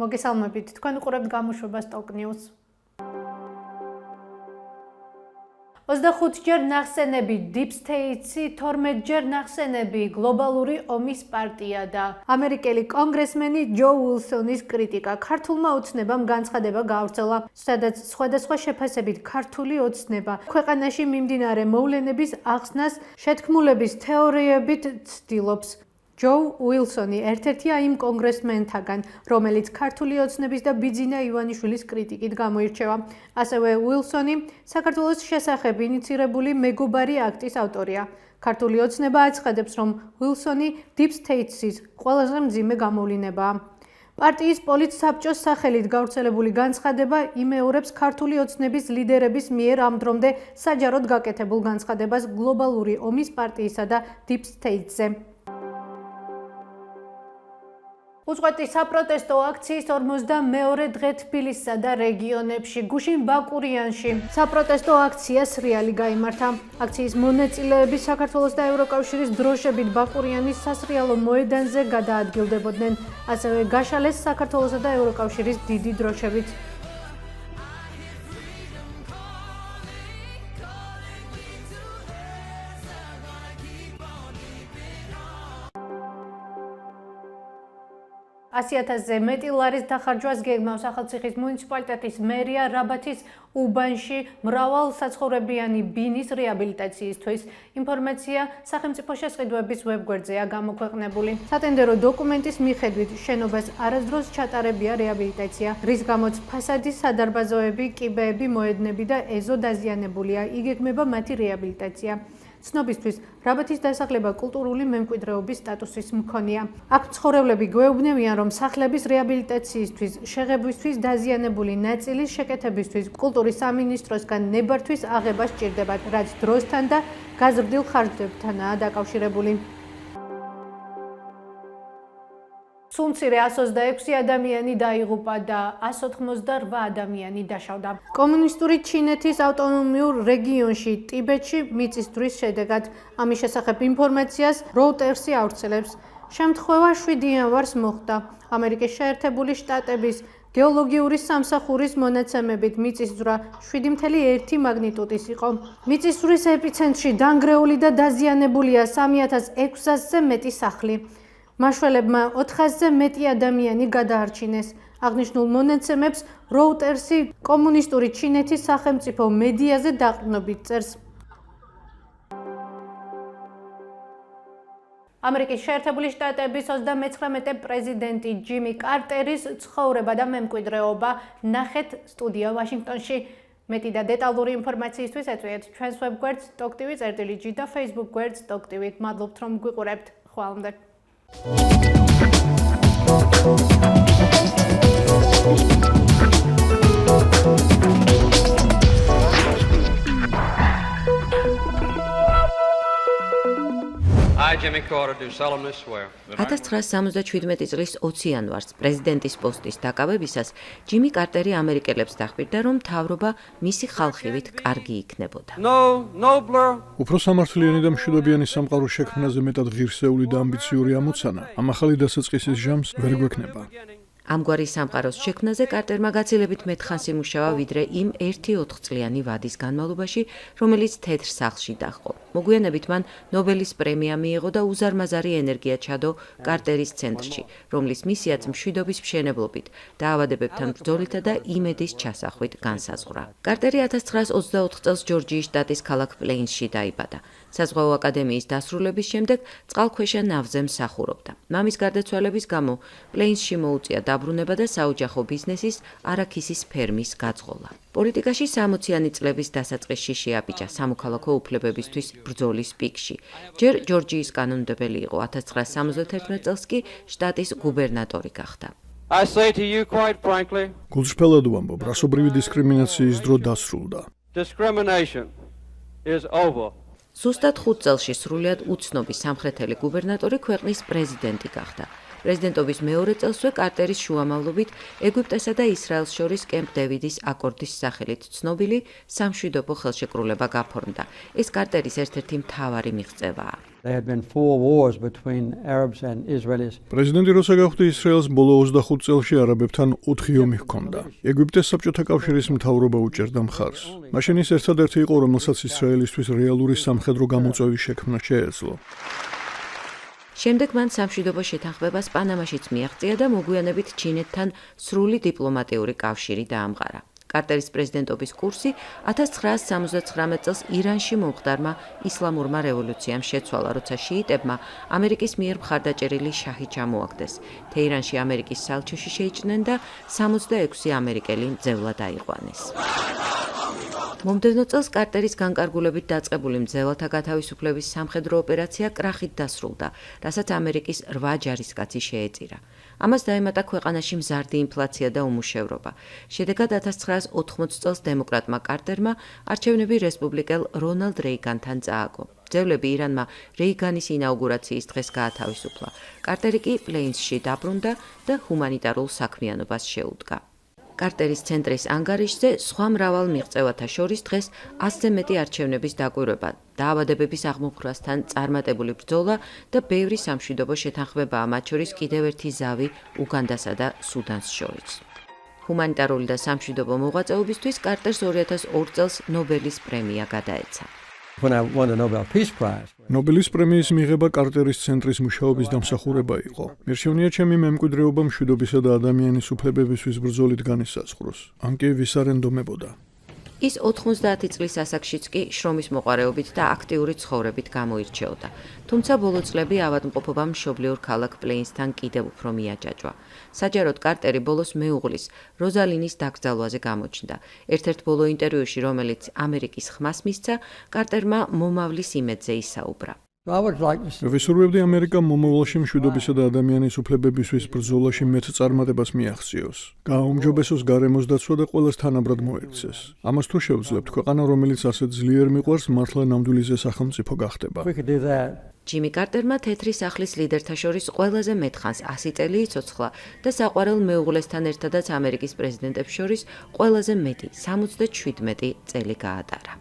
მოგესალმებით, თქვენ უყურებთ გამოშვებას Talk News. 25-ჯერ ნახსენები Deep State-ი, 12-ჯერ ნახსენები გლობალური ომის პარტია და ამერიკელი კონგრესმენი ჯო უილსონის კრიტიკა. ქართულმა ოცნებამ განცხადება გაავრცელა, სადაც სხვადასხვა შეფასებით ქართული ოცნება ქვეყანაში მიმდინარე მოვლენების ახსნას შეთქმულების თეორიებით ცდილობს. ჯო უილსონი ერთ-ერთია იმ კონგრესმენთაგან, რომელიც ქართული ოცნების და ბიძინა ივანიშვილის კრიტიკით გამოირჩევა. ასევე უილსონი საქართველოს შესახებ ინიცირებული მეგობარი აქტის ავტორია. ქართული ოცნება აცხადებს, რომ უილსონი Deep State-ის ყველაზე მძიმე გამოვლინებაა. პარტიის პოლიტსაბჭოს სახელით გავრცელებული განცხადება იმეორებს ქართული ოცნების ლიდერების მიერ ამ დრომდე საჯაროდ გაკეთებულ განცხადებას გლობალური ომის პარტიისა და Deep State-ზე. უწყვეტი საპროტესტო აქციის 42 დღე თბილისსა და რეგიონებში, გუშინ ბაკურიანში საპროტესტო აქცია სრიალი გაიმართა. აქციის მონაწილეები საქართველოს და ევროკავშირის დროშებით ბაკურიანის სასრიალო მოედანზე გადაადგილდებოდნენ, ასევე გაშალეს საქართველოსა და ევროკავშირის დიდი დროშებით. $100,000-ზე მეტი ლარის დახარჯვას გეგმავს ახალციხის მუნიციპალიტეტის მერია რაბათის უბანში მრავალსაცხოვრებიანი ბინის რეაბილიტაციისთვის. ინფორმაცია სახელმწიფო შესყიდვების ვებგვერდზეა გამოქვეყნებული. სატენდერო დოკუმენტის მიხედვით შენობას არასდროს ჩატარებია რეაბილიტაცია, რის გამოც ფასადის სადარბაზოები, კიბეები, მოედნები და ეზო დაზიანებულია. იგეგმება მათი რეაბილიტაცია. ცნობისთვის, რაბათის დასახლება კულტურული მემკვიდრეობის სტატუსის მქონეა. აქ მცხოვრებლები გვეუბნებიან, რომ სახლების რეაბილიტაციისთვის, შეღებვისთვის, დაზიანებული ნაწილის შეკეთებისთვის კულტურის სამინისტროსგან ნებართვის აღება სჭირდებათ, რაც დროსთან და გაზრდილ ხარჯებთანაა დაკავშირებული. სულ-მცირე 126 ადამიანი დაიღუპა და 188 ადამიანი დაშავდა. კომუნისტური ჩინეთის ავტონომიურ რეგიონში ტიბეტში მიწისძვრის შედეგად ამის შესახებ ინფორმაციას Reuters-ი ავრცელებს. შემთხვევა 7 იანვარს მოხდა. ამერიკის შეერთებული შტატების გეოლოგიური სამსახურის მონაცემებით მიწისძვრა 7.1 მაგნიტუდის იყო. მიწისძვრის ეპიცენტრში დანგრეული და დაზიანებულია 3600-ზე მეტი სახლი. მაშველებმა 400-ზე მეტი ადამიანი გადაარჩინეს. აღნიშნულ მონაცემებს Reuters-ი კომუნისტური ჩინეთის სახელმწიფო მედიაზე დაყრდნობით წერს. ამერიკის შეერთებული შტატების 39 პრეზიდენტი ჯიმი კარტერის ცხოვრება და მემკვიდრეობა ნახეთ სტუდია ვაშინგტონში. მეტი და დეტალური ინფორმაციისთვის ეწვიეთ ჩვენს ვებგვერდს TalkTV.gr და Facebook გვერდს TalkTV. მადლობთ რომ გვიყურებთ. ხვალამდე. I, Jimmy Carter, do solemnly swear. 1977 წლის 20 იანვარს პრეზიდენტის პოსტის დაკავებისას ჯიმი კარტერი ამერიკელებს დახვირდა, რომ მთავრობა მისი ხალხივით კარგი იქნებოდა. უფრო სამართლიანი და მშვიდობიანი სამყაროს შექმნაზე მეტად ღირსეული და ამბიციური ამოცანა ამ ახალი დასაწყისის ჟამს ვერ გვექნება. ამგვარი სამყაროს შექმნაზე კარტერმა გაცილებით მეტ ხანს იმუშავა, ვიდრე იმ 1-4 წლიანი ვადის განმავლობაში, რომელიც თეთრ სახლში დაჰყო. მოგვიანებით მან ნობელის პრემია მიიღო და უზარმაზარი ენერგია ჩადო კარტერის ცენტრში, რომლის მისიაც მშვიდობის მშენებლობით, დაავადებებთან ბრძოლითა და იმედის ჩასახვით განსაზღვრა. კარტერი 1924 წელს ჯორჯიის შტატის ქალაქ პლეინსში დაიბადა. საზღვაო აკადემიის დასრულების შემდეგ წყალქვეშა ნავზე მსახურობდა. მამის გარდაცვალების გამო პლეინსში მოუწია დაბრუნება და საოჯახო ბიზნესის არაქისის ფერმის გაძღოლა. პოლიტიკაში 60-იანი წლების დასაწყისში შეაბიჭა სამოქალაქო უფლებებისთვის ბრძოლის პიკში. ჯერ ჯორჯიის კანონმდებელი იყო, 1971 წელს კი შტატის გუბერნატორი გახდა. I say to you quite frankly, გულწრფელად ვამბობ, რასობრივი დისკრიმინაციის დრო დასრულდა. discrimination is over. ზუსტად 5 წელში სრულიად უცნობი სამხრეთელი გუბერნატორი ქვეყნის პრეზიდენტი გახდა. პრეზიდენტობის მეორე წელსვე კარტერის შუამავლობით ეგვიპტესა და ისრაელს შორის კემპ დევიდის აკორდის სახელით ცნობილი სამშვიდობო ხელშეკრულება გაფორმდა. ეს კარტერის ერთ-ერთი მთავარი მიღწევაა. There had been 4 wars between Arabs and Israelis. პრეზიდენტი როცა გახდა ისრაელს ბოლო 25 წელში არაბებთან 4 ომი ჰქონდა. ეგვიპტეს საბჭოთა კავშირის მთავრობა უჭერდა მხარს. მაშინ ის ერთადერთი იყო, რომელსაც ისრაელისთვის რეალური სამხედრო გამოწვევის შექმნა შეეძლო. შემდეგ მან სამშვიდობო შეთანხმებას პანამაშიც მიაღწია და მოგვიანებით ჩინეთთან სრული დიპლომატიური კავშირი დაამყარა. კარტერის პრეზიდენტობის კურსი 1979 წელს ირანში მომხდარმა ისლამურმა რევოლუციამ შეცვალა, როცა შიიტებმა ამერიკის მიერ მხარდაჭერილი შაჰი ჩამოაგდეს. თეირანში ამერიკის სალჩუში შეიჭრნენ და 66 ამერიკელი მძევლად აიყვანეს. მომდევნო წელს კარტერის განკარგულებით დაწყებული მძევლთა გათავისუფლების სამხედრო ოპერაცია კრახით დასრულდა, რასაც ამერიკის 8 ჯარისკაცი შეეწირა. ამას დაემატა ქვეყანაში მზარდი ინფლაცია და უმუშევრობა. შედეგად 1980 წელს დემოკრატმა კარტერმა არჩევნები რესპუბლიკელ რონალდ რეიგანთან წააგო. მძევლები ირანმა რეიგანის ინაუგურაციის დღეს გაათავისუფლა. კარტერი კი პლეინსში დაბრუნდა და ჰუმანიტარულ საქმიანობას შეუდგა. კარტერის ცენტრის ანგარიშზე სხვა მრავალ მიღწევათა შორის დღეს 100-ზე მეტი არჩევნების დაკვირვება, დაავადებების აღმოფხვრასთან წარმატებული ბრძოლა და ბევრი სამშვიდობო შეთანხმებაა, მათ შორის კიდევ ერთი ზავი უგანდასა და სუდანს შორის. ჰუმანიტარული და სამშვიდობო მოღვაწეობისთვის კარტერს 2002 წელს ნობელის პრემია გადაეცა. When I won the Nobel Peace Prize. ნობელის პრემიის მიღება კარტერის ცენტრის მუშაობის დამსახურება იყო. მერჩევნია ჩემი მემკვიდრეობა მშვიდობისა და ადამიანის უფლებებისთვის ბრძოლით განისაზღვროს. ან კი ვის არ ენდომებოდა. ის 90 წლის ასაკშიც კი შრომის მოყვარეობით და აქტიური ცხოვრებით გამოირჩეოდა. თუმცა ბოლო წლები ავადმყოფობა მშობლიურ ქალაქ პლეინსთან კიდევ უფრო მიაჯაჭვა. საჯაროდ კარტერი ბოლოს მეუღლის, როზალინის დაკრძალვაზე გამოჩნდა. ერთ-ერთ ბოლო ინტერვიუში, რომელიც ამერიკის ხმას მისცა, კარტერმა მომავლის იმედზე ისაუბრა. I would like to see ვისურვებდი ამერიკამ მომავალში მშვიდობისა და ადამიანის უფლებებისთვის ბრძოლაში მეტ წარმატებას მიაღწიოს. გააუმჯობესოს გარემოს დაცვა და ყველას თანაბრად მოექცეს. ამას თუ შევძლებთ, ქვეყანა, რომელიც ასეთ ძლიერ მიყვარს, მართლა ნამდვილიზე სახელმწიფო გახდება. we could do that. ჯიმი კარტერმა თეთრი სახლის ლიდერთა შორის ყველაზე მეტხანს 100 წელი იცოცხლა და საყვარელ მეუღლესთან ერთადაც ამერიკის პრეზიდენტებს შორის ყველაზე მეტი 77 წელი გაატარა.